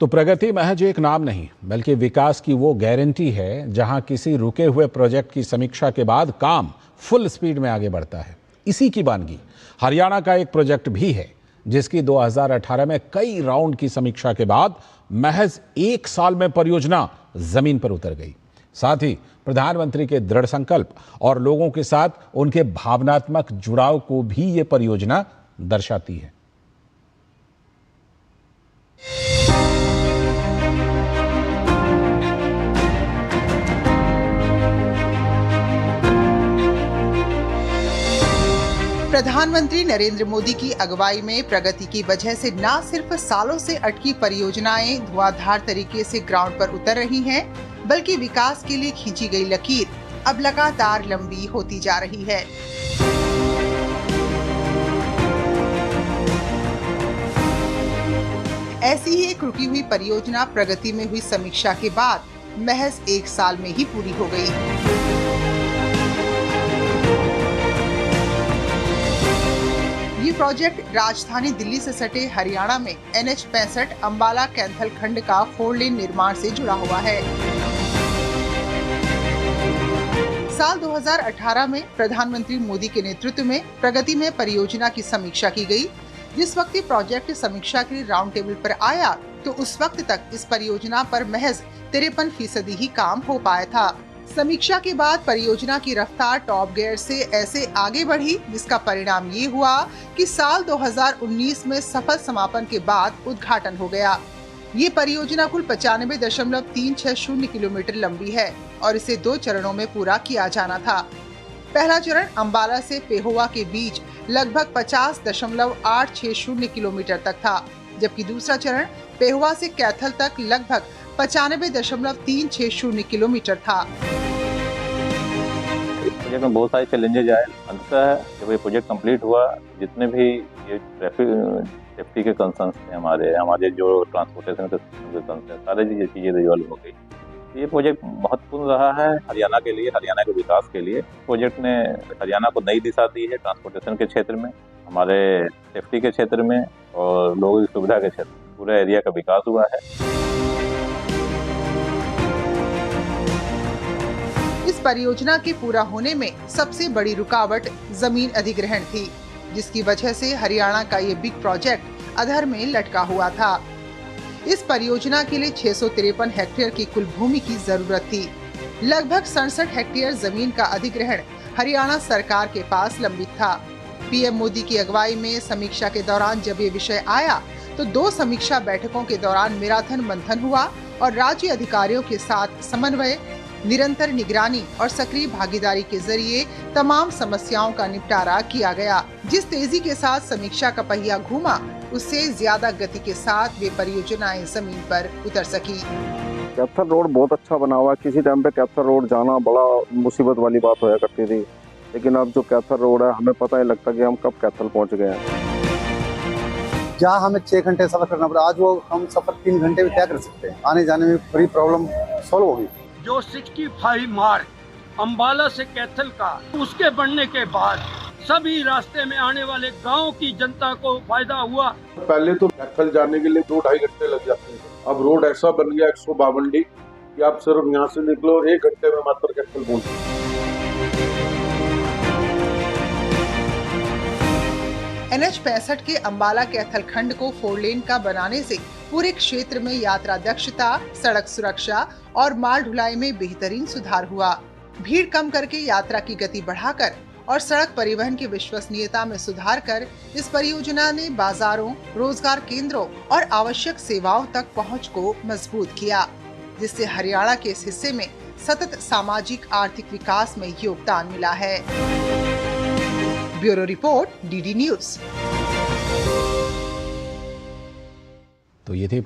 तो प्रगति महज एक नाम नहीं बल्कि विकास की वो गारंटी है जहां किसी रुके हुए प्रोजेक्ट की समीक्षा के बाद काम फुल स्पीड में आगे बढ़ता है। इसी की वानगी हरियाणा का एक प्रोजेक्ट भी है जिसकी 2018 में कई राउंड की समीक्षा के बाद महज 1 साल में परियोजना जमीन पर उतर गई। साथ ही प्रधानमंत्री के दृढ़ संकल्प और लोगों के साथ उनके भावनात्मक जुड़ाव को भी ये परियोजना दर्शाती है। प्रधानमंत्री नरेंद्र मोदी की अगुवाई में प्रगति की वजह से न सिर्फ सालों से अटकी परियोजनाएं धुआंधार तरीके से ग्राउंड पर उतर रही हैं, बल्कि विकास के लिए खींची गई लकीर अब लगातार लंबी होती जा रही है। ऐसी ही एक रुकी हुई परियोजना प्रगति में हुई समीक्षा के बाद महज 1 साल में ही पूरी हो गई। ये प्रोजेक्ट राजधानी दिल्ली से सटे हरियाणा में NH-65 अंबाला कैथल खंड का 4 लेन निर्माण से जुड़ा हुआ है। साल 2018 में प्रधानमंत्री मोदी के नेतृत्व में प्रगति में परियोजना की समीक्षा की गई। जिस वक्त ये प्रोजेक्ट समीक्षा के लिए राउंड टेबल पर आया तो उस वक्त तक इस परियोजना पर महज 53% ही काम हो पाया था। समीक्षा के बाद परियोजना की रफ्तार टॉप गियर से ऐसे आगे बढ़ी जिसका परिणाम ये हुआ कि साल 2019 में सफल समापन के बाद उद्घाटन हो गया। ये परियोजना कुल 95.360 किलोमीटर लंबी है और इसे 2 चरणों में पूरा किया जाना था। पहला चरण अंबाला से पेहोवा के बीच लगभग 50.860 किलोमीटर तक था, जबकि दूसरा चरण पेहोवा से कैथल तक लगभग 95.360 किलोमीटर था। प्रोजेक्ट में बहुत सारे चैलेंजेज आए। अंततः जब ये प्रोजेक्ट कंप्लीट हुआ, जितने भी ये ट्रैफिक सेफ्टी के कंसर्न्स थे, हमारे जो ट्रांसपोर्टेशन के कंसर्न, सारी चीजें रिजॉल्व हो गई। ये प्रोजेक्ट महत्वपूर्ण रहा है हरियाणा के लिए, हरियाणा के विकास के लिए। प्रोजेक्ट ने हरियाणा को नई दिशा दी है ट्रांसपोर्टेशन के क्षेत्र में, हमारे सेफ्टी के क्षेत्र में और लोगों की सुविधा के क्षेत्र में। पूरे एरिया का विकास हुआ है। इस परियोजना के पूरा होने में सबसे बड़ी रुकावट जमीन अधिग्रहण थी, जिसकी वजह से हरियाणा का ये बिग प्रोजेक्ट अधर में लटका हुआ था। इस परियोजना के लिए 653 हेक्टेयर की कुल भूमि की जरूरत थी। लगभग 67 हेक्टेयर जमीन का अधिग्रहण हरियाणा सरकार के पास लंबित था। पीएम मोदी की अगुवाई में समीक्षा के दौरान जब ये विषय आया तो 2 समीक्षा बैठकों के दौरान मैराथन मंथन हुआ और राज्य अधिकारियों के साथ समन्वय, निरंतर निगरानी और सक्रिय भागीदारी के जरिए तमाम समस्याओं का निपटारा किया गया। जिस तेजी के साथ समीक्षा का पहिया घूमा, उससे ज्यादा गति के साथ वे परियोजनाएं जमीन पर उतर सकी। कैथल रोड बहुत अच्छा बना हुआ है। किसी टाइम पे कैथल रोड जाना बड़ा मुसीबत वाली बात होया करती थी, लेकिन अब जो कैथल रोड है हमें पता ही लगता कि हम कब कैथल पहुंच गए हैं। जहाँ हमें 6 घंटे सफर करना पड़ा, आज वो हम सफर 3 घंटे में तय कर सकते हैं। आने जाने में बड़ी प्रॉब्लम सॉल्व होगी। जो 65 मार्ग अंबाला से कैथल का, उसके बनने के बाद सभी रास्ते में आने वाले गांव की जनता को फायदा हुआ। पहले तो कैथल जाने के लिए 2-2.5 घंटे लग जाते हैं। अब रोड ऐसा बन गया 152 डी कि आप सिर्फ यहाँ से निकलो और 1 घंटे में मात्र कैथल पहुंचो। NH-65 के अंबाला कैथल खंड को 4 लेन का बनाने से पूरे क्षेत्र में यात्रा दक्षता, सड़क सुरक्षा और माल ढुलाई में बेहतरीन सुधार हुआ। भीड़ कम करके यात्रा की गति बढ़ाकर और सड़क परिवहन की विश्वसनीयता में सुधार कर इस परियोजना ने बाजारों, रोजगार केंद्रों और आवश्यक सेवाओं तक पहुंच को मजबूत किया, जिससे हरियाणा के इस हिस्से में सतत सामाजिक आर्थिक विकास में योगदान मिला है। Bureau report, DD news. तो ये थे